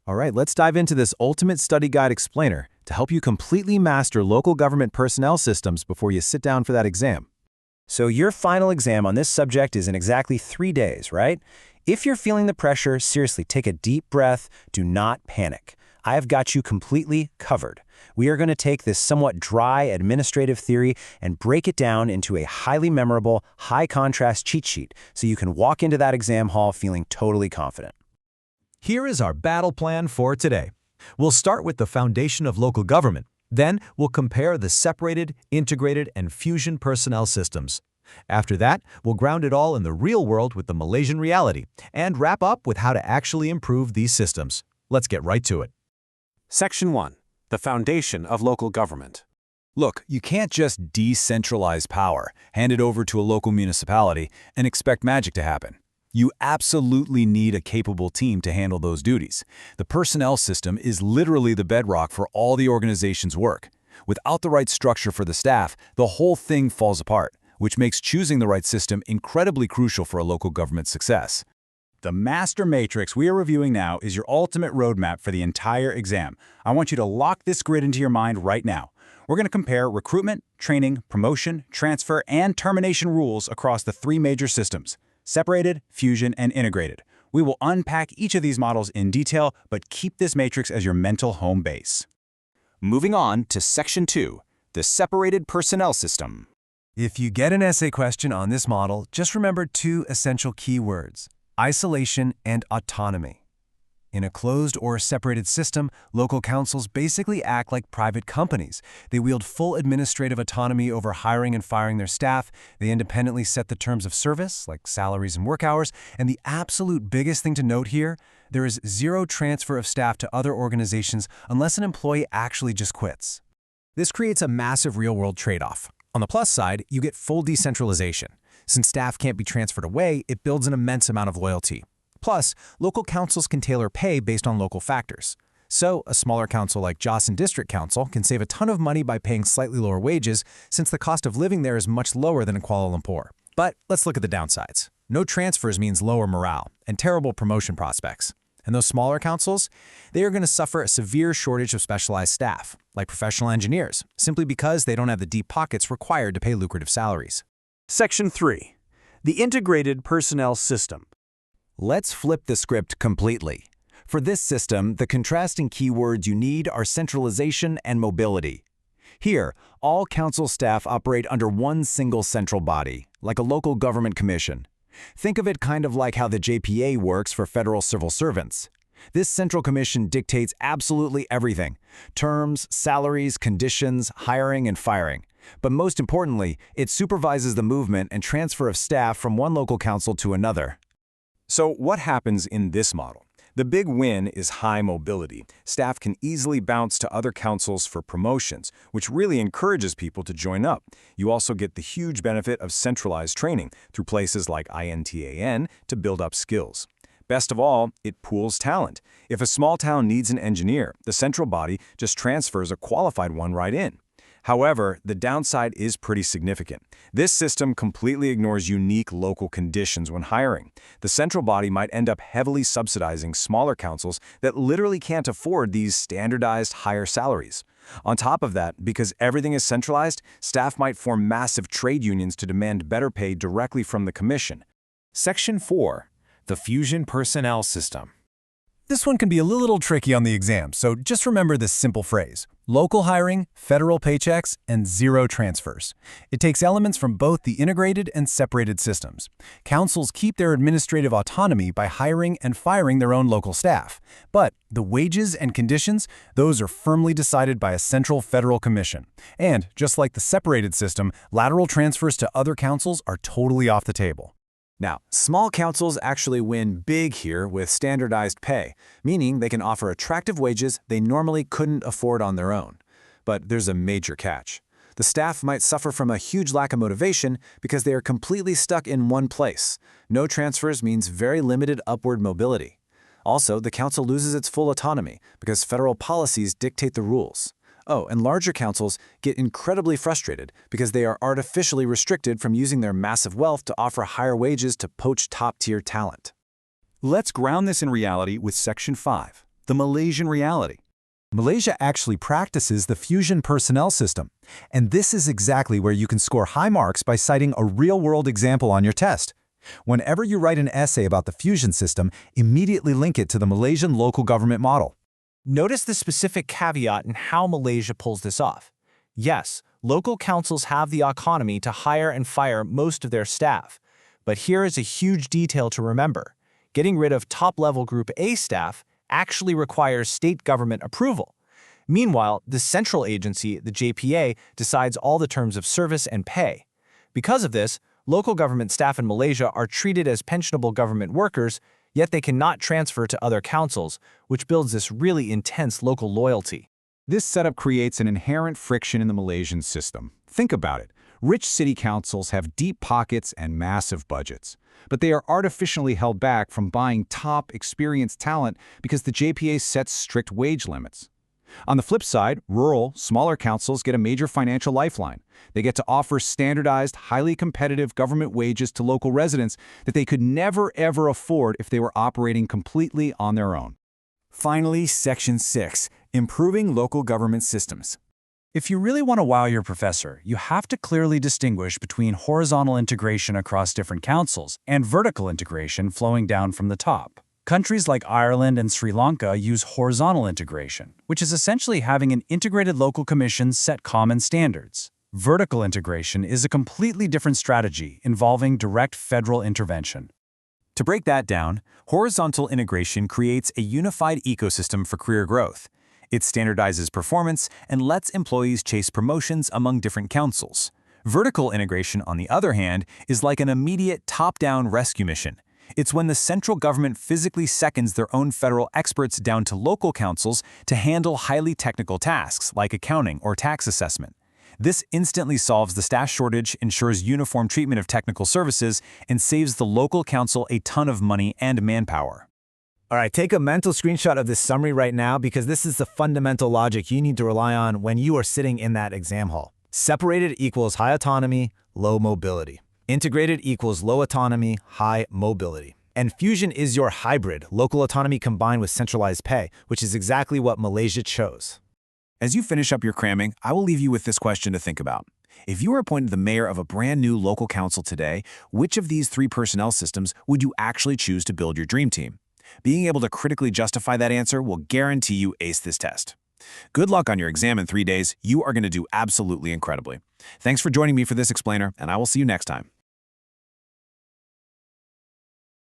All right, let's dive into this ultimate study guide explainer to help you completely master local government personnel systems before you sit down for that exam. So your final exam on this subject is in exactly 3 days, right? If you're feeling the pressure, seriously, take a deep breath. Do not panic. I have got you completely covered. We are going to take this somewhat dry administrative theory and break it down into a highly memorable, high-contrast cheat sheet so you can walk into that exam hall feeling totally confident. Here is our battle plan for today. We'll start with the foundation of local government. Then we'll compare the separated, integrated, and fusion personnel systems. After that, we'll ground it all in the real world with the Malaysian reality and wrap up with how to actually improve these systems. Let's get right to it. Section 1. The Foundation of Local Government. Look, you can't just decentralize power, hand it over to a local municipality, and expect magic to happen. You absolutely need a capable team to handle those duties. The personnel system is literally the bedrock for all the organization's work. Without the right structure for the staff, the whole thing falls apart, which makes choosing the right system incredibly crucial for a local government's success. The master matrix we are reviewing now is your ultimate roadmap for the entire exam. I want you to lock this grid into your mind right now. We're going to compare recruitment, training, promotion, transfer, and termination rules across the 3 major systems: separated, fusion, and integrated. We will unpack each of these models in detail, but keep this matrix as your mental home base. Moving on to Section 2. The Separated Personnel System. If you get an essay question on this model, just remember 2 essential keywords: isolation and autonomy. In a closed or separated system, local councils basically act like private companies. They wield full administrative autonomy over hiring and firing their staff. They independently set the terms of service, like salaries and work hours. And the absolute biggest thing to note here, there is zero transfer of staff to other organizations unless an employee actually just quits. This creates a massive real-world trade-off. On the plus side, you get full decentralization. Since staff can't be transferred away, it builds an immense amount of loyalty. Plus, local councils can tailor pay based on local factors. So, a smaller council like Joseon District Council can save a ton of money by paying slightly lower wages since the cost of living there is much lower than in Kuala Lumpur. But let's look at the downsides. No transfers means lower morale and terrible promotion prospects. And those smaller councils, they are going to suffer a severe shortage of specialized staff, like professional engineers, simply because they don't have the deep pockets required to pay lucrative salaries. Section 3. The Integrated Personnel System. Let's flip the script completely. For this system, the contrasting keywords you need are centralization and mobility. Here, all council staff operate under one single central body, like a local government commission. Think of it kind of like how the JPA works for federal civil servants. This central commission dictates absolutely everything: terms, salaries, conditions, hiring, and firing. But most importantly, it supervises the movement and transfer of staff from one local council to another. So what happens in this model? The big win is high mobility. Staff can easily bounce to other councils for promotions, which really encourages people to join up. You also get the huge benefit of centralized training through places like INTAN to build up skills. Best of all, it pools talent. If a small town needs an engineer, the central body just transfers a qualified one right in. However, the downside is pretty significant. This system completely ignores unique local conditions when hiring. The central body might end up heavily subsidizing smaller councils that literally can't afford these standardized higher salaries. On top of that, because everything is centralized, staff might form massive trade unions to demand better pay directly from the commission. Section 4. The Fusion Personnel System. This one can be a little tricky on the exam, so just remember this simple phrase: local hiring, federal paychecks, and zero transfers. It takes elements from both the integrated and separated systems. Councils keep their administrative autonomy by hiring and firing their own local staff. But the wages and conditions, those are firmly decided by a central federal commission. And just like the separated system, lateral transfers to other councils are totally off the table. Now, small councils actually win big here with standardized pay, meaning they can offer attractive wages they normally couldn't afford on their own. But there's a major catch. The staff might suffer from a huge lack of motivation because they are completely stuck in one place. No transfers means very limited upward mobility. Also, the council loses its full autonomy because federal policies dictate the rules. Oh, and larger councils get incredibly frustrated because they are artificially restricted from using their massive wealth to offer higher wages to poach top-tier talent. Let's ground this in reality with Section 5, the Malaysian reality. Malaysia actually practices the fusion personnel system, and this is exactly where you can score high marks by citing a real-world example on your test. Whenever you write an essay about the fusion system, immediately link it to the Malaysian local government model. Notice the specific caveat in how Malaysia pulls this off. Yes, local councils have the autonomy to hire and fire most of their staff. But here is a huge detail to remember. Getting rid of top-level Group A staff actually requires state government approval. Meanwhile, the central agency, the JPA, decides all the terms of service and pay. Because of this, local government staff in Malaysia are treated as pensionable government workers, yet they cannot transfer to other councils, which builds this really intense local loyalty. This setup creates an inherent friction in the Malaysian system. Think about it. Rich city councils have deep pockets and massive budgets, but they are artificially held back from buying top, experienced talent because the JPA sets strict wage limits. On the flip side, rural, smaller councils get a major financial lifeline. They get to offer standardized, highly competitive government wages to local residents that they could never, ever afford if they were operating completely on their own. Finally, Section 6, Improving Local Government Systems. If you really want to wow your professor, you have to clearly distinguish between horizontal integration across different councils and vertical integration flowing down from the top. Countries like Ireland and Sri Lanka use horizontal integration, which is essentially having an integrated local commission set common standards. Vertical integration is a completely different strategy involving direct federal intervention. To break that down, horizontal integration creates a unified ecosystem for career growth. It standardizes performance and lets employees chase promotions among different councils. Vertical integration, on the other hand, is like an immediate top-down rescue mission. It's when the central government physically seconds their own federal experts down to local councils to handle highly technical tasks like accounting or tax assessment. This instantly solves the staff shortage, ensures uniform treatment of technical services, and saves the local council a ton of money and manpower. All right, take a mental screenshot of this summary right now because this is the fundamental logic you need to rely on when you are sitting in that exam hall. Separated equals high autonomy, low mobility. Integrated equals low autonomy, high mobility. And fusion is your hybrid, local autonomy combined with centralized pay, which is exactly what Malaysia chose. As you finish up your cramming, I will leave you with this question to think about. If you were appointed the mayor of a brand new local council today, which of these 3 personnel systems would you actually choose to build your dream team? Being able to critically justify that answer will guarantee you ace this test. Good luck on your exam in 3 days. You are going to do absolutely incredibly. Thanks for joining me for this explainer, and I will see you next time.